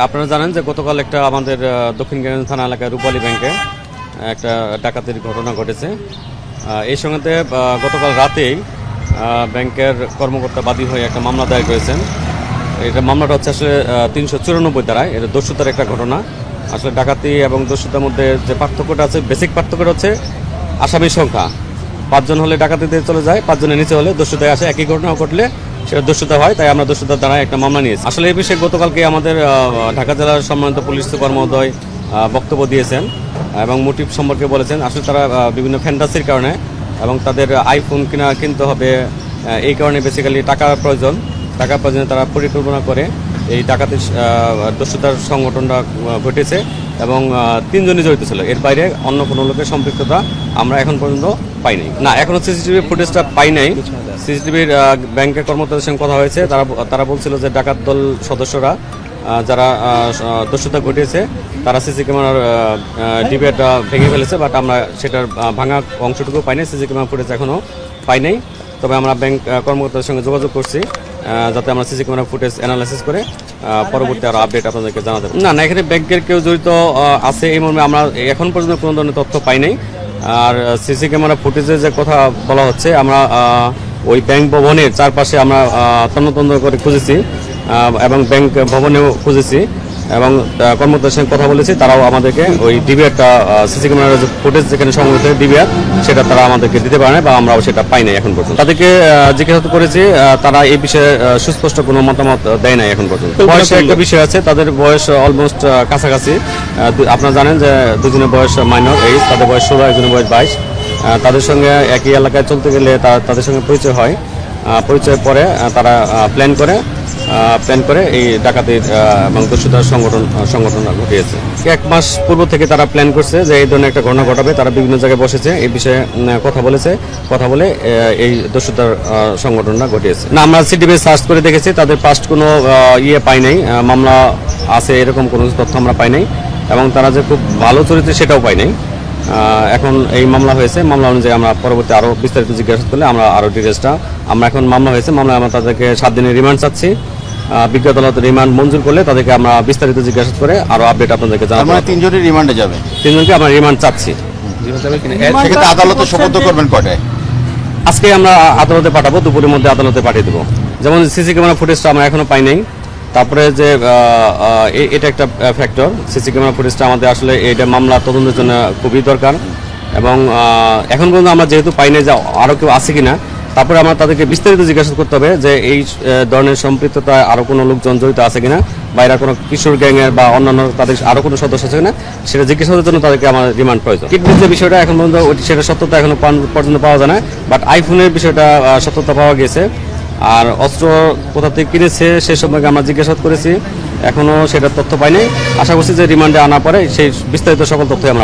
আপনারা জানেন যে গতকাল একটা আমাদের দক্ষিণগঞ্জ থানা এলাকায় রূপালী ব্যাংকে একটা ডাকাতির ঘটনা ঘটেছে। এই সঙ্গে গতকাল রাতেই ব্যাংকের কর্মকর্তা বাদী হয়ে একটা মামলা দায়ের করেছেন। এটা মামলাটা হচ্ছে আসলে 394 ধারায়, এটা দস্যুতার একটা ঘটনা। আসলে ডাকাতি এবং দস্যুতার মধ্যে যে পার্থক্যটা আছে, বেসিক পার্থক্যটা হচ্ছে আসামির সংখ্যা। 5 জন হলে ডাকাতিতে চলে যায়, 5 জনের নিচে হলে দস্যুতায় আসে। একই ঘটনা ঘটলে সেটা দস্যুতা হয়, তাই আমরা দস্যুতার দ্বারা একটা মামলা নিয়েছি। আসলে এই বিষয়ে গতকালকে আমাদের ঢাকা জেলার সম্মানিত পুলিশ সুপার মহোদয় বক্তব্য দিয়েছেন এবং মোটিভ সম্পর্কে বলেছেন। আসলে তারা বিভিন্ন ফ্যান্টাসির কারণে এবং তাদের আইফোন কিনতে হবে, এই কারণে বেসিক্যালি টাকার প্রয়োজনে তারা পরিকল্পনা করে এই ডাকাতির দস্যুতার সংগঠনটা ঘটেছে এবং 3 জনই জড়িত ছিল। এর বাইরে অন্য কোনো লোকের সম্পৃক্ততা আমরা এখন পর্যন্ত পাই নাই। না, এখনো সিসিটিভি ফুটেজটা পাই নাই। সিসিটিভির ব্যাংকের কর্মকর্তাদের সঙ্গে কথা হয়েছে, তারা বলছিল যে ডাকাত দল সদস্যরা যারা দস্যুতা ঘটিয়েছে তারা সিসি ক্যামেরার ডিবেটা ভেঙে ফেলেছে, বাট আমরা সেটার ভাঙা অংশটুকু পাই নাই। সিসি ক্যামেরা ফুটেজ এখনও পাই নাই, তবে আমরা ব্যাংক কর্মকর্তাদের সঙ্গে যোগাযোগ করছি যাতে আমরা সিসি ক্যামেরা ফুটেজ অ্যানালাইসিস করে পরবর্তী আরও আপডেট আপনাদেরকে জানাতে পারি। না, এখানে ব্যাংকের কেউ জড়িত আছে এই মর্মে আমরা এখন পর্যন্ত কোনো ধরনের তথ্য পাই নাই। আর সিসি ক্যামেরা ফুটেজের যে কথা বলা হচ্ছে, আমরা ওই ব্যাংক ভবনের চারপাশে আমরা তন্ন করে খুঁজেছি এবং ব্যাংক ভবনেও খুঁজেছি এবং কর্মকর্তাদের সঙ্গে কথা বলেছি। তারাও আমাদেরকে ওই ডিবিআরটা সিসি ক্যামেরার যে ফুটেজ যেখানে সংগঠিত ডিবিআর সেটা তারা আমাদেরকে দিতে পারে না বা আমরাও সেটা পাই নাই এখন পর্যন্ত। তাদেরকে জিজ্ঞাসা করেছি, তারা এই বিষয়ে সুস্পষ্ট কোনো মতামত দেয় নাই এখন পর্যন্ত। বয়সের একটা বিষয় আছে, তাদের বয়স অলমোস্ট কাছাকাছি। আপনারা জানেন যে দুজনের বয়স মাইনর এইজ, তাদের বয়স 16, একজনের বয়স 22। তাদের সঙ্গে একই এলাকায় চলতে গেলে তাদের সঙ্গে পরিচয় হয়। পরিচয়ের পরে তারা প্ল্যান করে এই ডাকাতির এবং দস্যুতার সংগঠন ঘটিয়েছে। 1 মাস পূর্ব থেকে তারা প্ল্যান করছে যে এই ধরনের একটা ঘটনা ঘটাবে। তারা বিভিন্ন জায়গায় বসেছে, এই বিষয়ে কথা বলে এই দস্যুতার সংগঠনটা ঘটিয়েছে। না, আমরা সিটিভি সার্চ করে দেখেছি, তাদের পাস্ট কোনো পাই নাই, মামলা আছে এরকম কোনো তথ্য আমরা পাই নাই এবং তারা যে খুব ভালো চরিত্র সেটাও পাই নাই। এখন এই মামলা হয়েছে, মামলা অনুযায়ী আমরা পরবর্তী আরও বিস্তারিত জিজ্ঞাসা করলে আমরা আরও ডিটেলসটা এখন মামলা হয়েছে, মামলায় আমরা তাদেরকে 7 দিনের রিমান্ড চাচ্ছি। বিজ্ঞ আদালত রিমান্ড মঞ্জুর করলে তাদেরকে আমরা বিস্তারিত জিজ্ঞাসা করে আরও আপডেট আপনাদেরকে জানাবো। আমরা 3 জনের রিমান্ডে যাবে, 3 জনকে আমরা রিমান্ড চাচ্ছি। সেক্ষেত্রে আদালতে সোপর্দ করবেন কটায়? আজকে আমরা আদালতে পাঠাবো, দুপুরের মধ্যে আদালতে পাঠিয়ে দেবো। যেমন সিসি ক্যামেরা ফুটেজটা আমরা এখনো পাই নাই। তারপরে যে এটা একটা ফ্যাক্টর, সিসি ক্যামেরা ফুটেজটা আমাদের আসলে এটা মামলা তদন্তের জন্য খুবই দরকার এবং এখন পর্যন্ত আমরা যেহেতু পাই নাই যে আরও কেউ আছে কিনা, তারপরে আমরা তাদেরকে বিস্তারিত জিজ্ঞাসা করতে হবে যে এই ধরনের সম্পৃক্ততায় আরও কোনো লোকজন জড়িত আছে কিনা, বাইরে কোনো কিশোর গ্যাংয়ের বা অন্যান্য তাদের আরও কোনো সদস্য আছে কিনা, সেটা জিজ্ঞাসার জন্য তাদেরকে আমার রিমান্ড প্রয়োজন। কিডনির যে বিষয়টা এখন পর্যন্ত সেটা সত্যতা এখনো পর্যন্ত পাওয়া যায় না, বাট আইফোনের বিষয়টা সত্যতা পাওয়া গেছে। আর অস্ত্র কোথা থেকে কিনেছে সে সম্পর্কে আমরা জিজ্ঞাসা করেছি, এখনও সেটার তথ্য পাই নাই। আশা করছি যে রিমান্ডে আনার পরে সেই বিস্তারিত সকল তথ্য আমরা